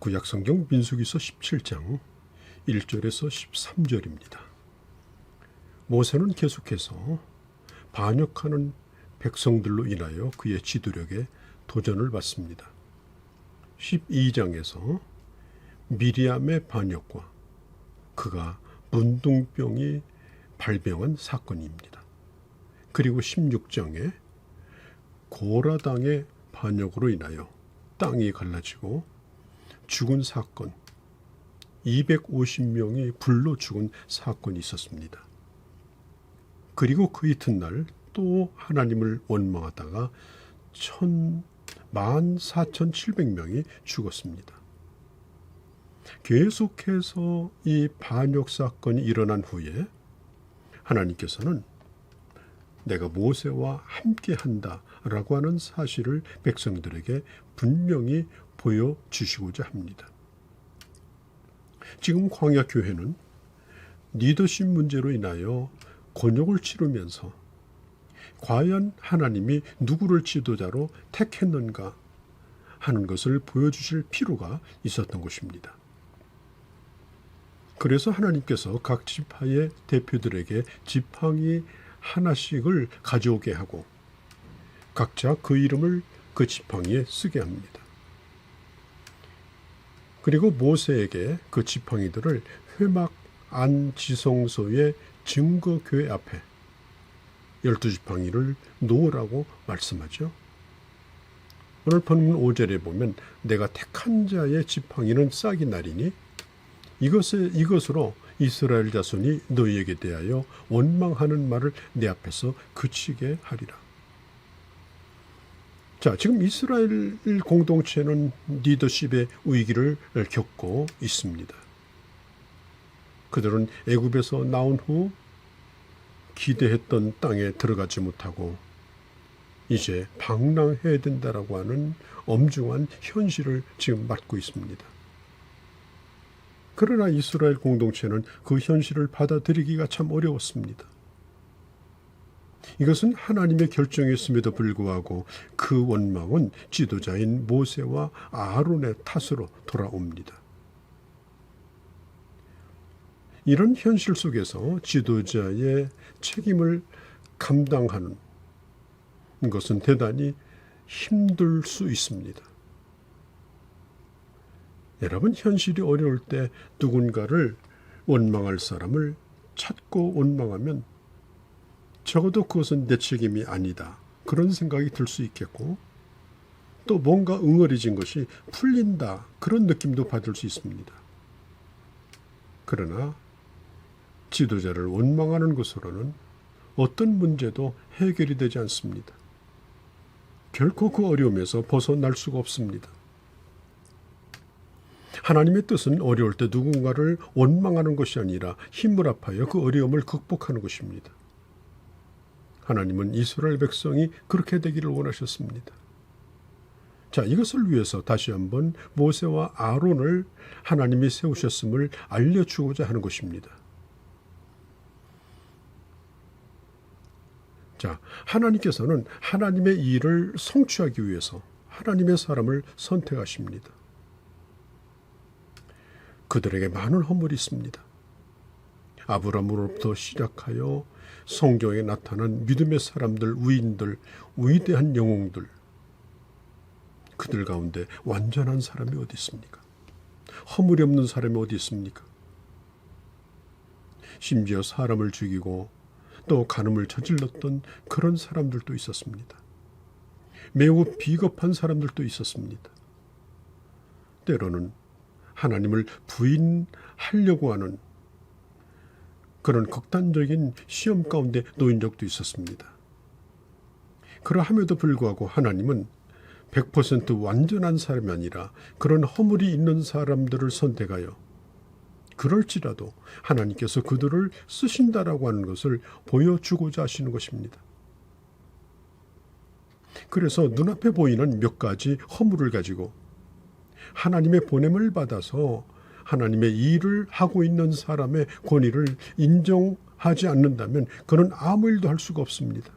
구약성경 민수기서 17장 1절에서 13절입니다. 모세는 계속해서 반역하는 백성들로 인하여 그의 지도력에 도전을 받습니다. 12장에서 미리암의 반역과 그가 문둥병이 발병한 사건입니다. 그리고 16장에 고라당의 반역으로 인하여 땅이 갈라지고 죽은 사건, 250명이 불로 죽은 사건이 있었습니다. 그리고 그 이튿날 또 하나님을 원망하다가 14,700명이 죽었습니다. 계속해서 이 반역 사건이 일어난 후에 하나님께서는 내가 모세와 함께한다 라고 하는 사실을 백성들에게 분명히 보여주시고자 합니다. 지금 광야교회는 리더십 문제로 인하여 곤욕을 치르면서 과연 하나님이 누구를 지도자로 택했는가 하는 것을 보여주실 필요가 있었던 것입니다. 그래서 하나님께서 각 지파의 대표들에게 지팡이 하나씩을 가져오게 하고 각자 그 이름을 그 지팡이에 쓰게 합니다. 그리고 모세에게 그 지팡이들을 회막 안 지성소의 증거교회 앞에 12지팡이를 놓으라고 말씀하죠. 오늘 본문 5절에 보면 내가 택한 자의 지팡이는 싹이 나리니 이것으로 이스라엘 자손이 너희에게 대하여 원망하는 말을 내 앞에서 그치게 하리라. 자, 지금 이스라엘 공동체는 리더십의 위기를 겪고 있습니다. 그들은 애굽에서 나온 후 기대했던 땅에 들어가지 못하고 이제 방랑해야 된다라고 하는 엄중한 현실을 지금 맞고 있습니다. 그러나 이스라엘 공동체는 그 현실을 받아들이기가 참 어려웠습니다. 이것은 하나님의 결정이었음에도 불구하고 그 원망은 지도자인 모세와 아론의 탓으로 돌아옵니다. 이런 현실 속에서 지도자의 책임을 감당하는 것은 대단히 힘들 수 있습니다. 여러분, 현실이 어려울 때 누군가를 원망할 사람을 찾고 원망하면 적어도 그것은 내 책임이 아니다, 그런 생각이 들 수 있겠고 또 뭔가 응어리진 것이 풀린다, 그런 느낌도 받을 수 있습니다. 그러나 지도자를 원망하는 것으로는 어떤 문제도 해결이 되지 않습니다. 결코 그 어려움에서 벗어날 수가 없습니다. 하나님의 뜻은 어려울 때 누군가를 원망하는 것이 아니라 힘을 합하여 그 어려움을 극복하는 것입니다. 하나님은 이스라엘 백성이 그렇게 되기를 원하셨습니다. 자, 이것을 위해서 다시 한번 모세와 아론을 하나님이 세우셨음을 알려주고자 하는 것입니다. 자, 하나님께서는 하나님의 일을 성취하기 위해서 하나님의 사람을 선택하십니다. 그들에게 많은 허물이 있습니다. 아브라함으로부터 시작하여 성경에 나타난 믿음의 사람들, 위인들, 위대한 영웅들, 그들 가운데 완전한 사람이 어디 있습니까? 허물이 없는 사람이 어디 있습니까? 심지어 사람을 죽이고 또 간음을 저질렀던 그런 사람들도 있었습니다. 매우 비겁한 사람들도 있었습니다. 때로는 하나님을 부인하려고 하는 그런 극단적인 시험 가운데 놓인 적도 있었습니다. 그러함에도 불구하고 하나님은 100% 완전한 사람이 아니라 그런 허물이 있는 사람들을 선택하여 그럴지라도 하나님께서 그들을 쓰신다라고 하는 것을 보여주고자 하시는 것입니다. 그래서 눈앞에 보이는 몇 가지 허물을 가지고 하나님의 보냄을 받아서 하나님의 일을 하고 있는 사람의 권위를 인정하지 않는다면 그는 아무 일도 할 수가 없습니다.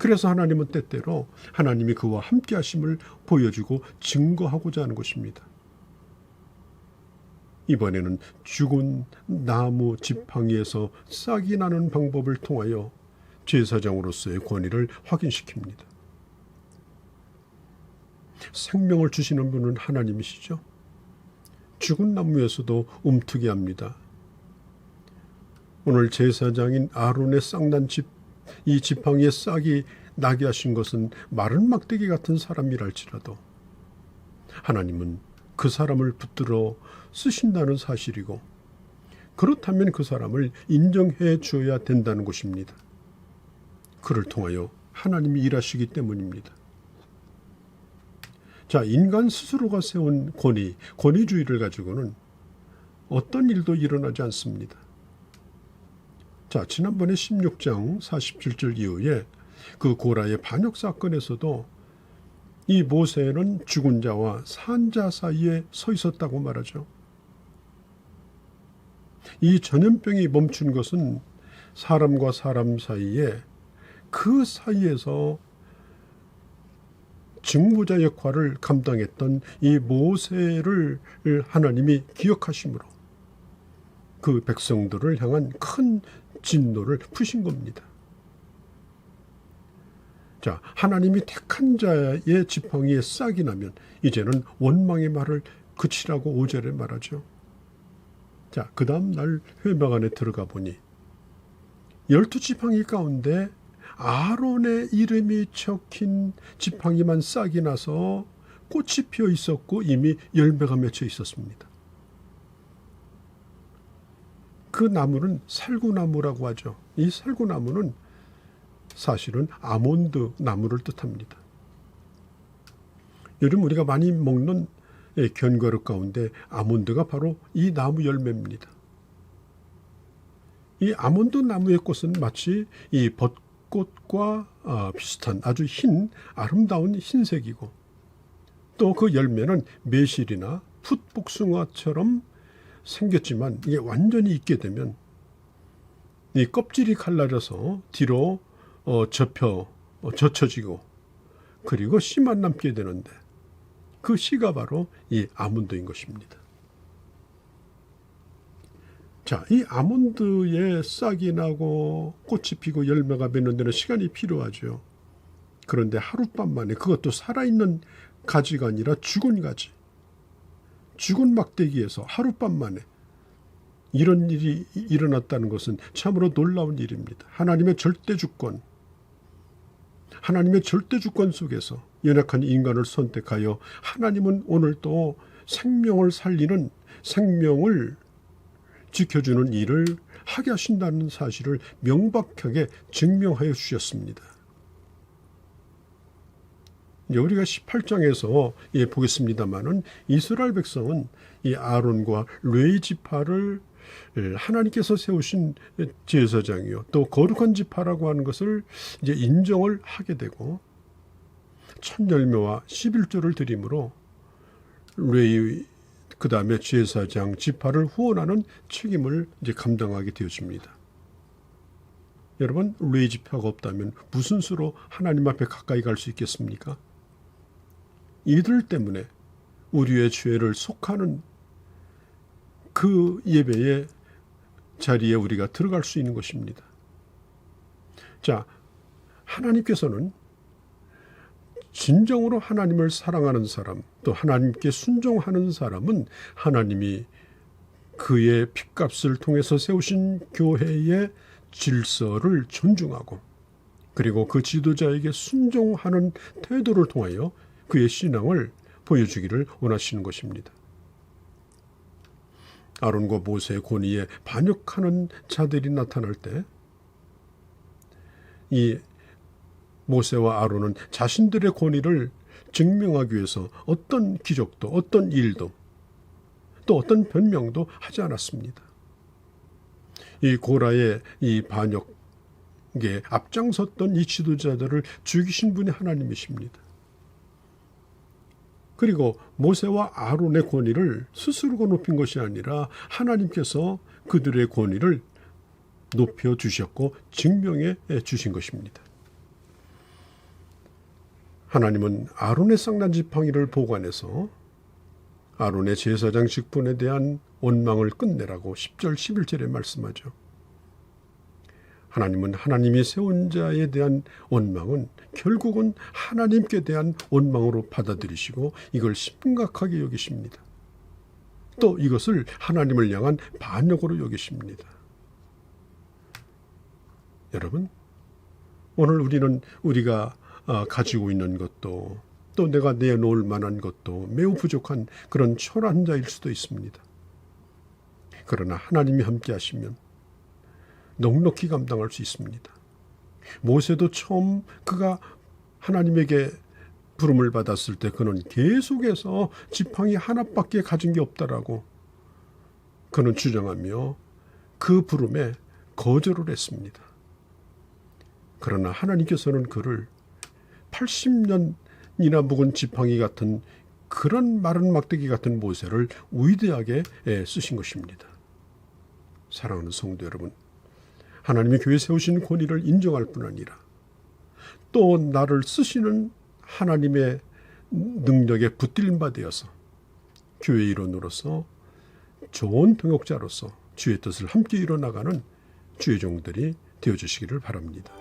그래서 하나님은 때때로 하나님이 그와 함께 하심을 보여주고 증거하고자 하는 것입니다. 이번에는 죽은 나무 지팡이에서 싹이 나는 방법을 통하여 제사장으로서의 권위를 확인시킵니다. 생명을 주시는 분은 하나님이시죠. 죽은 나무에서도 움트게 합니다. 오늘 제사장인 아론의 싹난 이 지팡이에 싹이 나게 하신 것은 마른 막대기 같은 사람이랄지라도 하나님은 그 사람을 붙들어 쓰신다는 사실이고, 그렇다면 그 사람을 인정해 주어야 된다는 것입니다. 그를 통하여 하나님이 일하시기 때문입니다. 자, 인간 스스로가 세운 권위주의를 가지고는 어떤 일도 일어나지 않습니다. 자, 지난번에 16장 47절 이후에 그 고라의 반역 사건에서도 이 모세는 죽은 자와 산 자 사이에 서 있었다고 말하죠. 이 전염병이 멈춘 것은 사람과 사람 사이에 그 사이에서 직무자 역할을 감당했던 이 모세를 하나님이 기억하심으로 그 백성들을 향한 큰 진노를 푸신 겁니다. 자, 하나님이 택한 자의 지팡이에 싹이 나면 이제는 원망의 말을 그치라고 5절에 말하죠. 자, 그 다음 날 회막 안에 들어가 보니 12지팡이 가운데 아론의 이름이 적힌 지팡이만 싹이 나서 꽃이 피어 있었고 이미 열매가 맺혀 있었습니다. 그 나무는 살구나무라고 하죠. 이 살구나무는 사실은 아몬드 나무를 뜻합니다. 요즘 우리가 많이 먹는 견과류 가운데 아몬드가 바로 이 나무 열매입니다. 이 아몬드 나무의 꽃은 마치 이 벚꽃과 비슷한 아주 흰 아름다운 흰색이고, 또 그 열매는 매실이나 풋복숭아처럼 생겼지만 이게 완전히 익게 되면 이 껍질이 갈라져서 뒤로 젖혀지고 그리고 씨만 남게 되는데, 그 씨가 바로 이 아몬드인 것입니다. 자, 이 아몬드에 싹이 나고 꽃이 피고 열매가 맺는 데는 시간이 필요하죠. 그런데 하룻밤 만에, 그것도 살아있는 가지가 아니라 죽은 가지, 죽은 막대기에서 하룻밤 만에 이런 일이 일어났다는 것은 참으로 놀라운 일입니다. 하나님의 절대주권 속에서 연약한 인간을 선택하여 하나님은 오늘 또 생명을 살리는, 생명을 지켜주는 일을 하게 하신다는 사실을 명백하게 증명하여 주셨습니다. 우리가 18장에서 보겠습니다마는 이스라엘 백성은 이 아론과 레위 지파를 하나님께서 세우신 제사장이요, 또 거룩한 지파라고 하는 것을 이제 인정을 하게 되고, 첫 열매와 11조를 드림으로 레위, 그 다음에 제사장 지파를 후원하는 책임을 이제 감당하게 되어집니다. 여러분, 레위 지파가 없다면 무슨 수로 하나님 앞에 가까이 갈 수 있겠습니까? 이들 때문에 우리의 죄를 속하는 그 예배의 자리에 우리가 들어갈 수 있는 것입니다. 자, 하나님께서는 진정으로 하나님을 사랑하는 사람, 또 하나님께 순종하는 사람은 하나님이 그의 핏값을 통해서 세우신 교회의 질서를 존중하고, 그리고 그 지도자에게 순종하는 태도를 통하여 그의 신앙을 보여주기를 원하시는 것입니다. 아론과 모세의 권위에 반역하는 자들이 나타날 때 이 모세와 아론은 자신들의 권위를 증명하기 위해서 어떤 기적도, 어떤 일도, 또 어떤 변명도 하지 않았습니다. 이 고라의 이 반역에 앞장섰던 이 지도자들을 죽이신 분이 하나님이십니다. 그리고 모세와 아론의 권위를 스스로가 높인 것이 아니라 하나님께서 그들의 권위를 높여주셨고 증명해 주신 것입니다. 하나님은 아론의 쌍난 지팡이를 보관해서 아론의 제사장 직분에 대한 원망을 끝내라고 10절 11절에 말씀하죠. 하나님은 하나님이 세운 자에 대한 원망은 결국은 하나님께 대한 원망으로 받아들이시고 이걸 심각하게 여기십니다. 또 이것을 하나님을 향한 반역으로 여기십니다. 여러분, 오늘 우리는 우리가 가지고 있는 것도 또 내가 내놓을 만한 것도 매우 부족한 그런 초라한 자일 수도 있습니다. 그러나 하나님이 함께 하시면 넉넉히 감당할 수 있습니다. 모세도 처음 그가 하나님에게 부름을 받았을 때 그는 계속해서 지팡이 하나밖에 가진 게 없다라고 그는 주장하며 그 부름에 거절을 했습니다. 그러나 하나님께서는 그를 80년이나 묵은 지팡이 같은 그런 마른 막대기 같은 모세를 위대하게 쓰신 것입니다. 사랑하는 성도 여러분, 하나님이 교회 세우신 권위를 인정할 뿐 아니라 또 나를 쓰시는 하나님의 능력에 붙들림 바 되어서 교회 일원으로서 좋은 동역자로서 주의 뜻을 함께 이뤄나가는 주의 종들이 되어주시기를 바랍니다.